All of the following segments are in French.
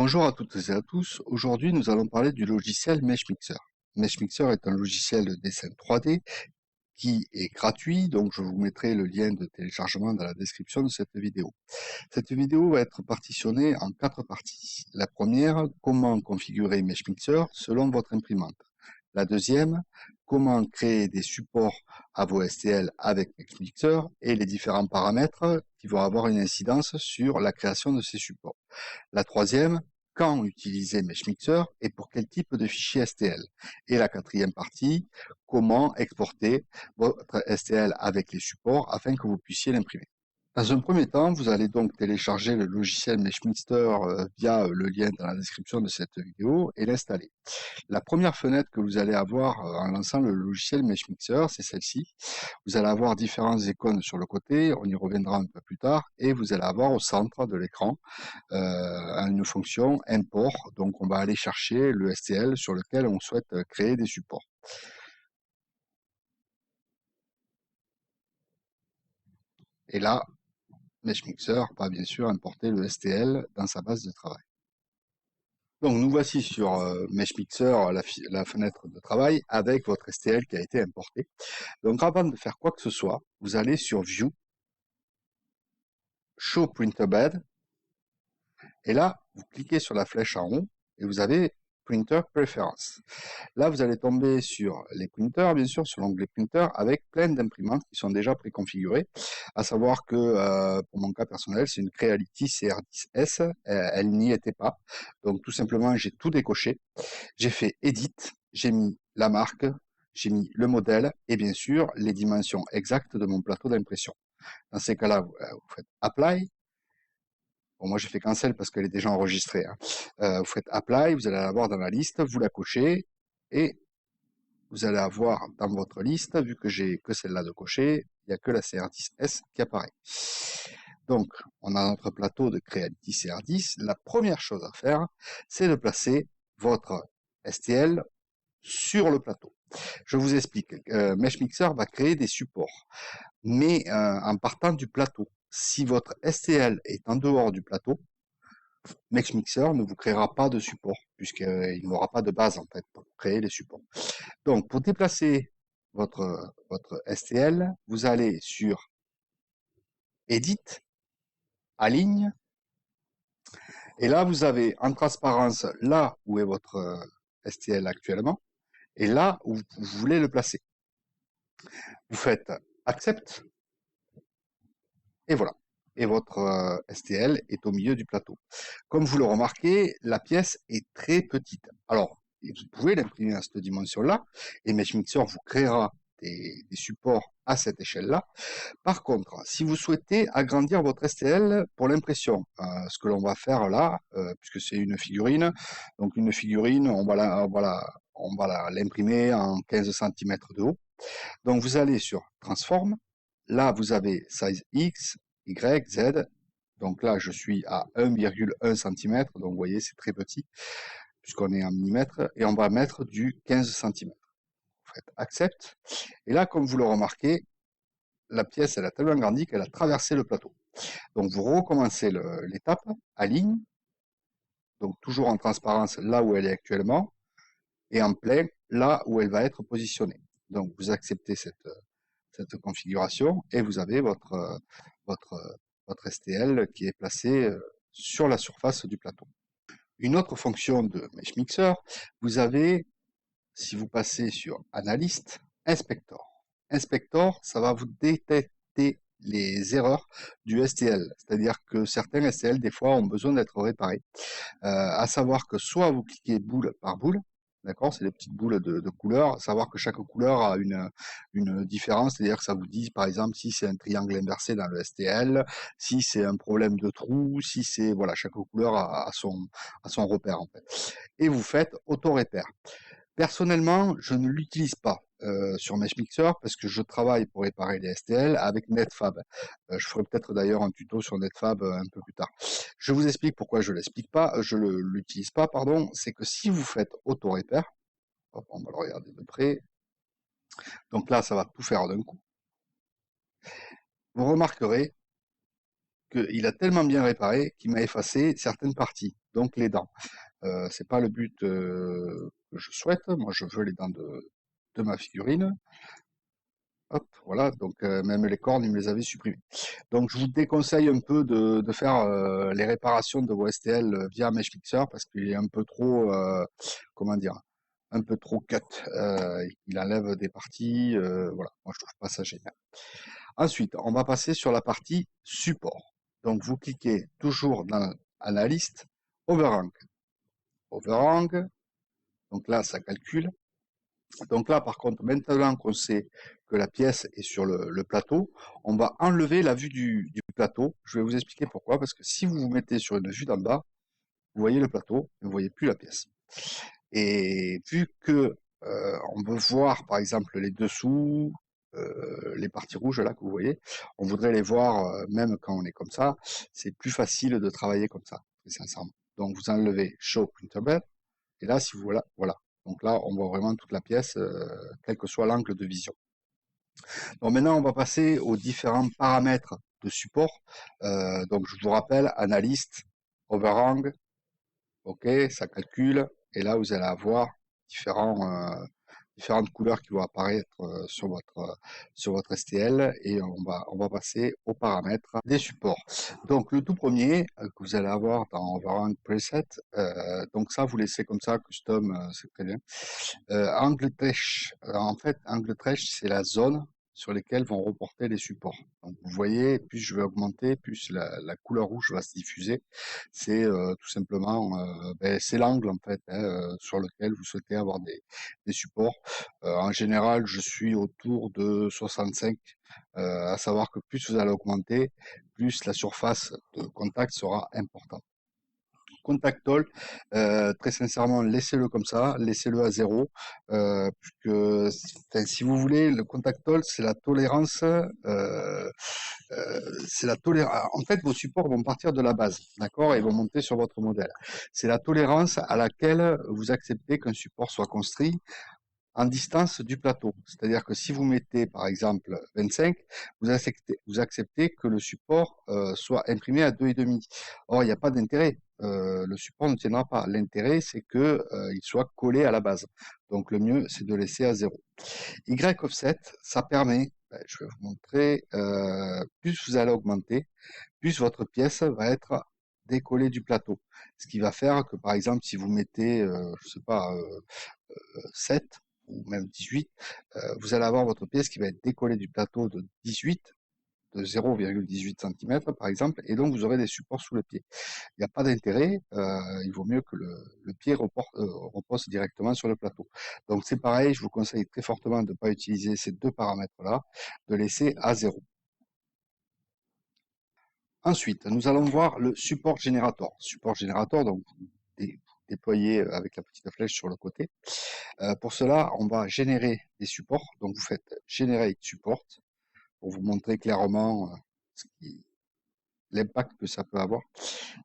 Bonjour à toutes et à tous. Aujourd'hui, nous allons parler du logiciel MeshMixer. MeshMixer est un logiciel de dessin 3D qui est gratuit, donc je vous mettrai le lien de téléchargement dans la description de cette vidéo. Cette vidéo va être partitionnée en 4 parties. La première, comment configurer MeshMixer selon votre imprimante. La deuxième, comment créer des supports à vos STL avec MeshMixer et les différents paramètres qui vont avoir une incidence sur la création de ces supports. La troisième, quand utiliser MeshMixer et pour quel type de fichier STL. Et la quatrième partie, comment exporter votre STL avec les supports afin que vous puissiez l'imprimer. Dans un premier temps, vous allez donc télécharger le logiciel MeshMixer via le lien dans la description de cette vidéo et l'installer. La première fenêtre que vous allez avoir en lançant le logiciel MeshMixer, c'est celle-ci. Vous allez avoir différentes icônes sur le côté, on y reviendra un peu plus tard, et vous allez avoir au centre de l'écran une fonction import. Donc on va aller chercher le STL sur lequel on souhaite créer des supports. Et là, MeshMixer va bien sûr importer le STL dans sa base de travail. Donc nous voici sur MeshMixer, la fenêtre de travail, avec votre STL qui a été importé. Donc avant de faire quoi que ce soit, vous allez sur View, Show Printer Bed, et là, vous cliquez sur la flèche en haut, et vous avez Printer Preference. Là, vous allez tomber sur les printers, bien sûr, sur l'onglet Printer, avec plein d'imprimantes qui sont déjà préconfigurées. À savoir que, pour mon cas personnel, c'est une Creality CR10S, elle n'y était pas. Donc, tout simplement, j'ai tout décoché. J'ai fait Edit, j'ai mis la marque, j'ai mis le modèle, et bien sûr, les dimensions exactes de mon plateau d'impression. Dans ces cas-là, vous faites Apply. Bon, moi, j'ai fait Cancel parce qu'elle est déjà enregistrée, hein. Vous faites Apply, vous allez la voir dans la liste, vous la cochez, et vous allez avoir dans votre liste, vu que j'ai que celle-là de cocher, il n'y a que la CR10S qui apparaît. Donc, on a notre plateau de Creality CR10. La première chose à faire, c'est de placer votre STL sur le plateau. Je vous explique. MeshMixer va créer des supports, mais en partant du plateau. Si votre STL est en dehors du plateau, MeshMixer ne vous créera pas de support, puisqu'il n'aura pas de base en fait pour créer les supports. Donc, pour déplacer votre STL, vous allez sur Edit, Aligne, et là, vous avez en transparence là où est votre STL actuellement, et là où vous voulez le placer. Vous faites Accept, et voilà. Et votre STL est au milieu du plateau. Comme vous le remarquez, la pièce est très petite. Alors, vous pouvez l'imprimer à cette dimension-là, et MeshMixer vous créera des supports à cette échelle-là. Par contre, si vous souhaitez agrandir votre STL pour l'impression, ce que l'on va faire là, puisque c'est une figurine, donc une figurine, on va l'imprimer en 15 cm de haut. Donc vous allez sur Transform, là vous avez size X, Y, Z, donc là je suis à 1,1 cm, donc vous voyez c'est très petit, puisqu'on est en millimètres, et on va mettre du 15 cm. Vous faites Accept, et là comme vous le remarquez, la pièce elle a tellement grandi qu'elle a traversé le plateau. Donc vous recommencez l'étape, Aligne, donc toujours en transparence là où elle est actuellement, et en plein là où elle va être positionnée. Donc vous acceptez cette configuration et vous avez votre, votre STL qui est placé sur la surface du plateau. Une autre fonction de MeshMixer, vous avez, si vous passez sur Analyste, Inspector. Inspector, ça va vous détecter les erreurs du STL, c'est-à-dire que certains STL, des fois, ont besoin d'être réparés. À savoir que soit vous cliquez boule par boule, d'accord, c'est des petites boules de couleurs, à savoir que chaque couleur a une différence, c'est-à-dire que ça vous dit, par exemple, si c'est un triangle inversé dans le STL, si c'est un problème de trou, si c'est, voilà, chaque couleur a son repère, en fait. Et vous faites auto-répère. Personnellement, je ne l'utilise pas sur MeshMixer parce que je travaille pour réparer les STL avec Netfab. Je ferai peut-être d'ailleurs un tuto sur Netfab un peu plus tard. Je vous explique pourquoi je l'explique pas, je l'utilise pas, pardon. C'est que si vous faites auto-répère, on va le regarder de près. Donc là, ça va tout faire d'un coup. Vous remarquerez qu'il a tellement bien réparé qu'il m'a effacé certaines parties, donc les dents. C'est pas le but que je souhaite. Moi, je veux les dents de ma figurine. Hop, voilà, donc même les cornes, il me les avait supprimées. Donc je vous déconseille un peu de faire les réparations de vos STL via Meshfixer parce qu'il est un peu trop, comment dire, un peu trop cut. Il enlève des parties, voilà, moi je trouve pas ça génial. Ensuite, on va passer sur la partie support. Donc vous cliquez toujours dans Analyste, Overhang. Overhang, donc là ça calcule. Donc là, par contre, maintenant qu'on sait que la pièce est sur le plateau, on va enlever la vue du plateau. Je vais vous expliquer pourquoi. Parce que si vous vous mettez sur une vue d'en bas, vous voyez le plateau, mais vous voyez plus la pièce. Et vu que on veut voir, par exemple, les dessous, les parties rouges là que vous voyez, on voudrait les voir même quand on est comme ça. C'est plus facile de travailler comme ça, très sincèrement. Donc vous enlevez Show Printer Bed. Et là, si vous voilà, voilà. Donc là, on voit vraiment toute la pièce, quel que soit l'angle de vision. Donc maintenant, on va passer aux différents paramètres de support. Donc je vous rappelle, analyste, overhang, ok, ça calcule. Et là, vous allez avoir différentes couleurs qui vont apparaître sur votre STL et on va passer aux paramètres des supports. Donc le tout premier que vous allez avoir dans Overhang Preset, donc ça vous laissez comme ça, custom, c'est très bien. Angle Thresh, en fait, angle Thresh, c'est la zone sur lesquelles vont reporter les supports. Donc vous voyez, plus je vais augmenter, plus la couleur rouge va se diffuser. C'est tout simplement, c'est l'angle en fait sur lequel vous souhaitez avoir des supports. En général, je suis autour de 65, à savoir que plus vous allez augmenter, plus la surface de contact sera importante. Contact All, très sincèrement, laissez-le comme ça, laissez-le à 0, puisque si vous voulez, le Contact All, c'est la tolérance, en fait, vos supports vont partir de la base, d'accord, et vont monter sur votre modèle. C'est la tolérance à laquelle vous acceptez qu'un support soit construit en distance du plateau. C'est-à-dire que si vous mettez par exemple 25, vous acceptez que le support soit imprimé à 2,5. Or, il n'y a pas d'intérêt. Le support ne tiendra pas. L'intérêt, c'est que il soit collé à la base. Donc le mieux, c'est de laisser à 0. Y offset, ça permet, je vais vous montrer, plus vous allez augmenter, plus votre pièce va être décollée du plateau. Ce qui va faire que par exemple, si vous mettez, je sais pas, 7, ou même 18, vous allez avoir votre pièce qui va être décollée du plateau de 18, de 0,18 cm par exemple, et donc vous aurez des supports sous le pied. Il n'y a pas d'intérêt, il vaut mieux que le pied repose directement sur le plateau. Donc c'est pareil, je vous conseille très fortement de ne pas utiliser ces deux paramètres-là, de laisser à 0. Ensuite, nous allons voir le support générateur. Support générateur, donc déployé avec la petite flèche sur le côté. Pour cela, on va générer des supports. Donc vous faites Generate Support pour vous montrer clairement l'impact que ça peut avoir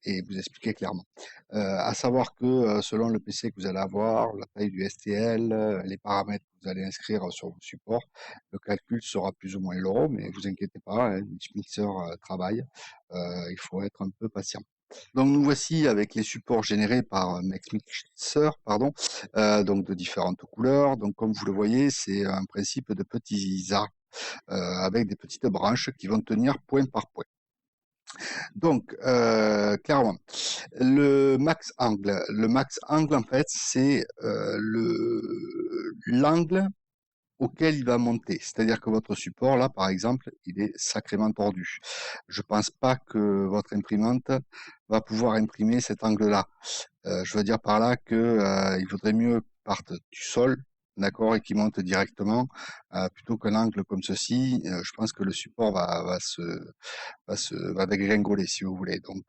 et vous expliquer clairement. À savoir que selon le PC que vous allez avoir, la taille du STL, les paramètres que vous allez inscrire sur vos supports, le calcul sera plus ou moins lourd, mais vous inquiétez pas, hein, Mixer travaille. Il faut être un peu patient. Donc nous voici avec les supports générés par Mixer, pardon, donc de différentes couleurs. Donc comme vous le voyez, c'est un principe de petits arcs avec des petites branches qui vont tenir point par point. Donc clairement, le max angle en fait, c'est l'angle auquel il va monter. C'est-à-dire que votre support, là, par exemple, il est sacrément tordu. Je pense pas que votre imprimante va pouvoir imprimer cet angle-là. Je veux dire par là que il vaudrait mieux parte du sol, d'accord, et qu'il monte directement, plutôt qu'un angle comme ceci. Je pense que le support va dégringoler, si vous voulez. Donc,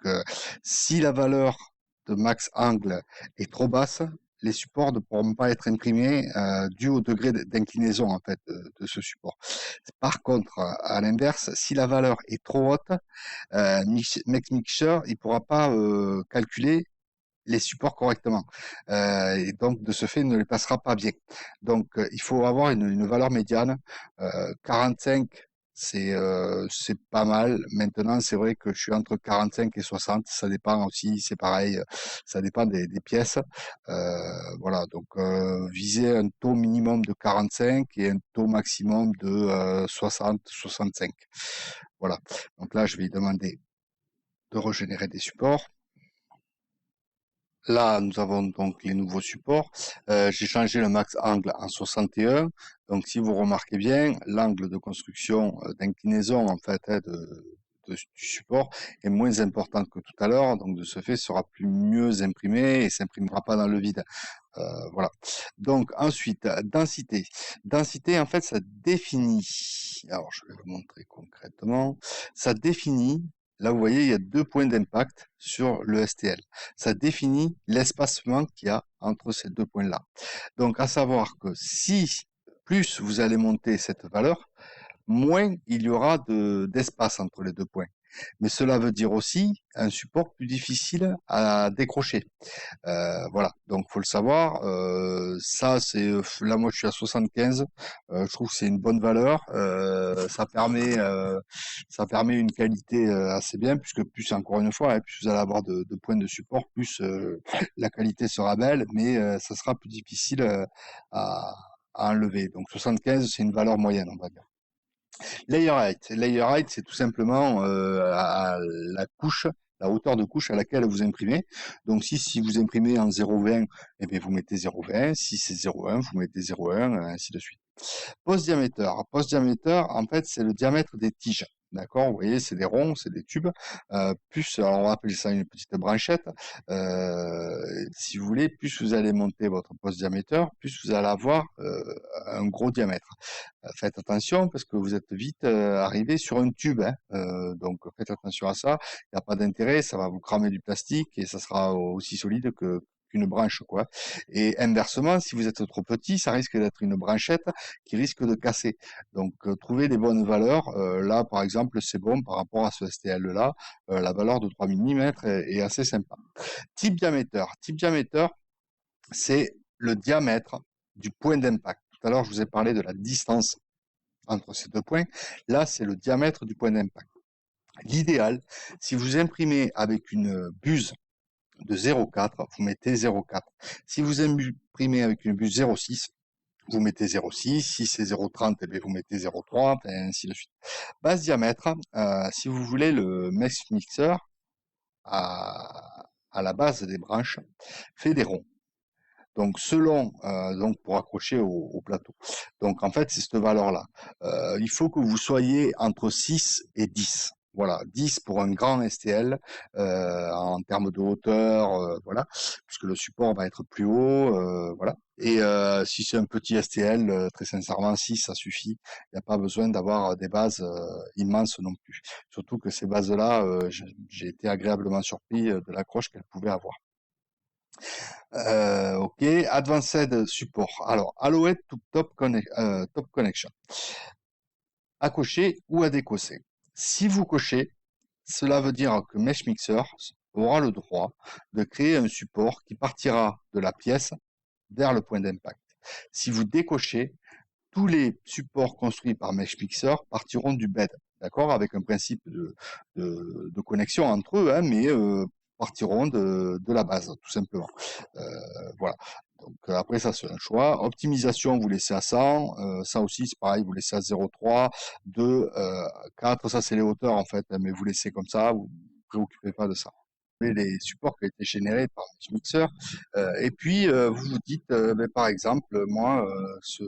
si la valeur de max angle est trop basse, les supports ne pourront pas être imprimés dû au degré d'inclinaison en fait de ce support. Par contre, à l'inverse, si la valeur est trop haute, Mixer il pourra pas calculer les supports correctement. Et donc, de ce fait, il ne les passera pas bien. Donc, il faut avoir une valeur médiane, 45, C'est pas mal. Maintenant, c'est vrai que je suis entre 45 et 60. Ça dépend aussi, c'est pareil, ça dépend des pièces. Voilà, donc viser un taux minimum de 45 et un taux maximum de 60, 65. Voilà. Donc là, je vais demander de régénérer des supports. Là, nous avons donc les nouveaux supports. J'ai changé le max angle en 61. Donc, si vous remarquez bien, l'angle de construction d'inclinaison en fait du support est moins important que tout à l'heure. Donc, de ce fait, sera plus mieux imprimé et s'imprimera pas dans le vide. Voilà. Donc, ensuite, densité. Densité, en fait, ça définit. Alors, je vais vous montrer concrètement. Ça définit. Là, vous voyez, il y a 2 points d'impact sur le STL. Ça définit l'espacement qu'il y a entre ces 2 points-là. Donc, à savoir que si plus vous allez monter cette valeur, moins il y aura d'espace entre les 2 points. Mais cela veut dire aussi un support plus difficile à décrocher. Voilà, donc faut le savoir. Ça, là, moi, je suis à 75. Je trouve que c'est une bonne valeur. Ça permet une qualité assez bien, puisque plus, encore une fois, plus vous allez avoir de points de support, plus la qualité sera belle, mais ça sera plus difficile à, à enlever. Donc 75, c'est une valeur moyenne, on va dire. Layer height, c'est tout simplement à la couche, la hauteur de couche à laquelle vous imprimez. Donc si vous imprimez en 0,20, eh bien, vous mettez 0,20. Si c'est 0,1, vous mettez 0,1, ainsi de suite. Post-diamètre. Post-diamètre, en fait, c'est le diamètre des tiges. D'accord? Vous voyez, c'est des ronds, c'est des tubes. Plus, alors on va appeler ça une petite branchette. Si vous voulez, plus vous allez monter votre post-diamètre, plus vous allez avoir un gros diamètre. Faites attention parce que vous êtes vite arrivé sur un tube. Hein. Donc faites attention à ça. Il n'y a pas d'intérêt, ça va vous cramer du plastique et ça sera aussi solide qu'une branche, quoi. Et inversement, si vous êtes trop petit, ça risque d'être une branchette qui risque de casser. Donc, trouvez des bonnes valeurs. Là, par exemple, c'est bon par rapport à ce STL-là. La valeur de 3 mm est assez sympa. Type diamètre. Type diamètre, c'est le diamètre du point d'impact. Tout à l'heure, je vous ai parlé de la distance entre ces 2 points. Là, c'est le diamètre du point d'impact. L'idéal, si vous imprimez avec une buse de 0,4, vous mettez 0,4. Si vous imprimez avec une buse 0,6, vous mettez 0,6. Si c'est 0,30, eh bien, vous mettez 0,3, et ainsi de suite. Base diamètre, si vous voulez le mesh mixer à la base des branches, fait des ronds. Donc selon, donc pour accrocher au plateau. Donc en fait, c'est cette valeur-là. Il faut que vous soyez entre 6 et 10. Voilà, 10 pour un grand STL en termes de hauteur, voilà, puisque le support va être plus haut, voilà. Et si c'est un petit STL, très sincèrement, 6, ça suffit. Il n'y a pas besoin d'avoir des bases immenses non plus. Surtout que ces bases-là, j'ai été agréablement surpris de l'accroche qu'elles pouvaient avoir. OK, Advanced Support. Alors, Alouette to Top Connection. À cocher ou à décocher. Si vous cochez, cela veut dire que Mesh Mixer aura le droit de créer un support qui partira de la pièce vers le point d'impact. Si vous décochez, tous les supports construits par Mesh Mixer partiront du bed, d'accord, avec un principe de connexion entre eux, hein, mais partiront de la base, tout simplement. Voilà. Donc après ça c'est un choix. Optimisation, vous laissez à 100. Ça aussi c'est pareil, vous laissez à 0,3, 2, 4, ça c'est les hauteurs en fait, hein, mais vous laissez comme ça, vous ne vous préoccupez pas de ça. Les supports qui ont été générés par Mesh Mixer. Et puis vous vous dites, ben, par exemple, moi, ce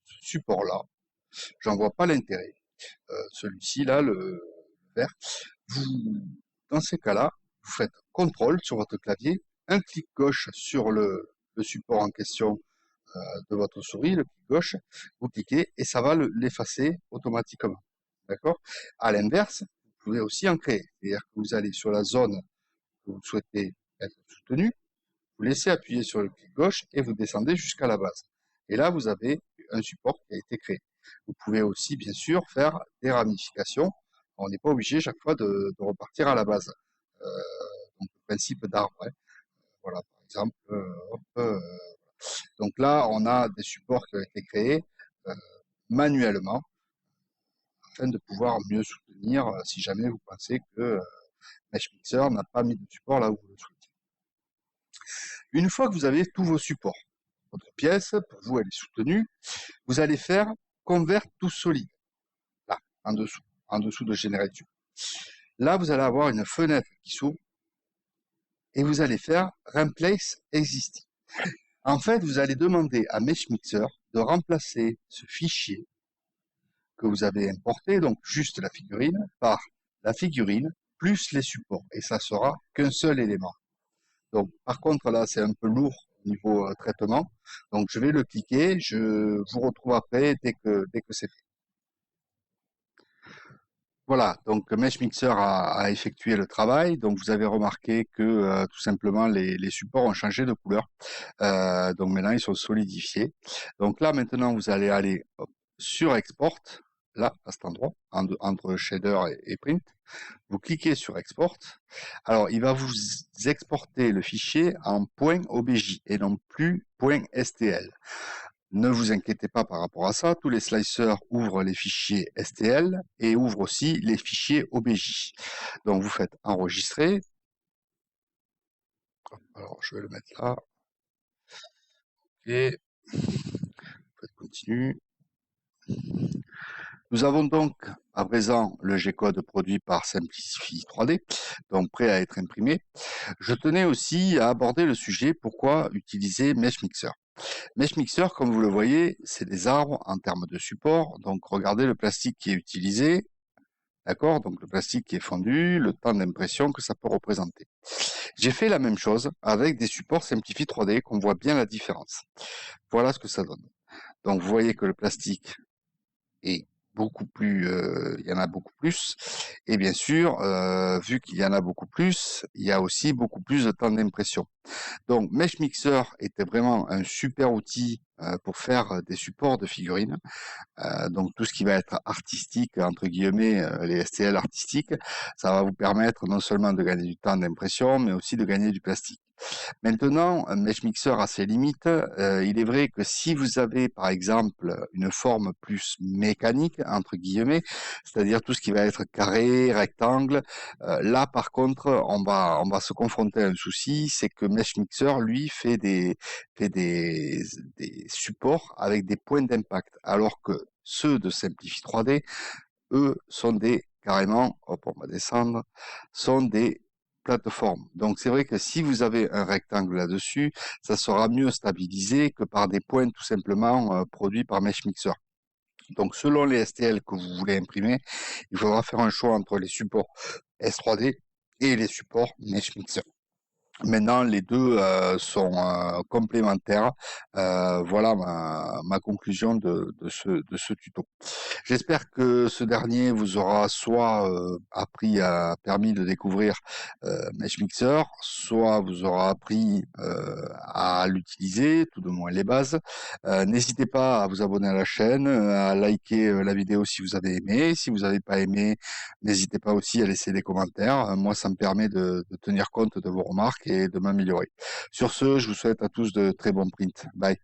support-là, j'en vois pas l'intérêt. Celui-ci là, le vert. Vous, dans ces cas-là, vous faites CTRL sur votre clavier, un clic gauche sur le support en question de votre souris, le clic gauche, vous cliquez et ça va l'effacer automatiquement. D'accord? À l'inverse, vous pouvez aussi en créer. C'est-à-dire que vous allez sur la zone que vous souhaitez être soutenu, vous laissez appuyer sur le clic gauche et vous descendez jusqu'à la base. Et là, vous avez un support qui a été créé. Vous pouvez aussi, bien sûr, faire des ramifications. On n'est pas obligé chaque fois de repartir à la base. Euh, donc, le principe d'arbre. Hein. Voilà, par exemple. Donc là, on a des supports qui ont été créés euh, manuellement afin de pouvoir mieux soutenir si jamais vous pensez que MeshMixer n'a pas mis de support là où vous le souhaitez. Une fois que vous avez tous vos supports, votre pièce, pour vous, elle est soutenue, vous allez faire Convert to Solid, là, en dessous de Generate. Là, vous allez avoir une fenêtre qui s'ouvre et vous allez faire Replace Existing. En fait, vous allez demander à MeshMixer de remplacer ce fichier que vous avez importé, donc juste la figurine, par la figurine plus les supports. Et ça sera qu'un seul élément. Donc, par contre, là, c'est un peu lourd au niveau traitement. Donc, je vais le cliquer. Je vous retrouve après dès que c'est fait. Voilà, donc MeshMixer a effectué le travail. Donc, vous avez remarqué que tout simplement, les supports ont changé de couleur. Donc, maintenant, ils sont solidifiés. Donc là, maintenant, vous allez aller sur Export, là, à cet endroit, entre Shader et Print. Vous cliquez sur Export. Alors, il va vous exporter le fichier en .obj et non plus .stl. Ne vous inquiétez pas par rapport à ça, tous les slicers ouvrent les fichiers STL et ouvrent aussi les fichiers OBJ. Donc vous faites enregistrer. Alors je vais le mettre là. Ok. Vous faites continue. Nous avons donc à présent le G-code produit par Simplify 3D, donc prêt à être imprimé. Je tenais aussi à aborder le sujet pourquoi utiliser MeshMixer. MeshMixer, comme vous le voyez, c'est des arbres en termes de support. Donc regardez le plastique qui est utilisé, d'accord? Donc le plastique qui est fondu, le temps d'impression que ça peut représenter. J'ai fait la même chose avec des supports Simplify 3D, qu'on voit bien la différence. Voilà ce que ça donne. Donc vous voyez que le plastique est beaucoup plus, il y en a beaucoup plus. Et bien sûr, vu qu'il y en a beaucoup plus, il y a aussi beaucoup plus de temps d'impression. Donc MeshMixer était vraiment un super outil pour faire des supports de figurines. Donc tout ce qui va être artistique, entre guillemets, les STL artistiques, ça va vous permettre non seulement de gagner du temps d'impression, mais aussi de gagner du plastique. Maintenant, un MeshMixer a ses limites. Il est vrai que si vous avez, par exemple, une forme plus mécanique, entre guillemets, c'est-à-dire tout ce qui va être carré, rectangle, là, par contre, on va se confronter à un souci, c'est que MeshMixer, lui, fait des supports avec des points d'impact, alors que ceux de Simplify 3D, eux, sont carrément, hop, on va descendre, sont des plateformes. Donc c'est vrai que si vous avez un rectangle là-dessus, ça sera mieux stabilisé que par des points tout simplement produits par MeshMixer. Donc selon les STL que vous voulez imprimer, il faudra faire un choix entre les supports S3D et les supports MeshMixer. Maintenant, les deux sont complémentaires. Voilà ma conclusion de ce tuto. J'espère que ce dernier vous aura soit permis de découvrir MeshMixer, soit vous aura appris à l'utiliser, tout de moins les bases. N'hésitez pas à vous abonner à la chaîne, à liker la vidéo si vous avez aimé. Si vous n'avez pas aimé, n'hésitez pas aussi à laisser des commentaires. Moi, ça me permet de tenir compte de vos remarques et de m'améliorer. Sur ce, je vous souhaite à tous de très bons prints. Bye.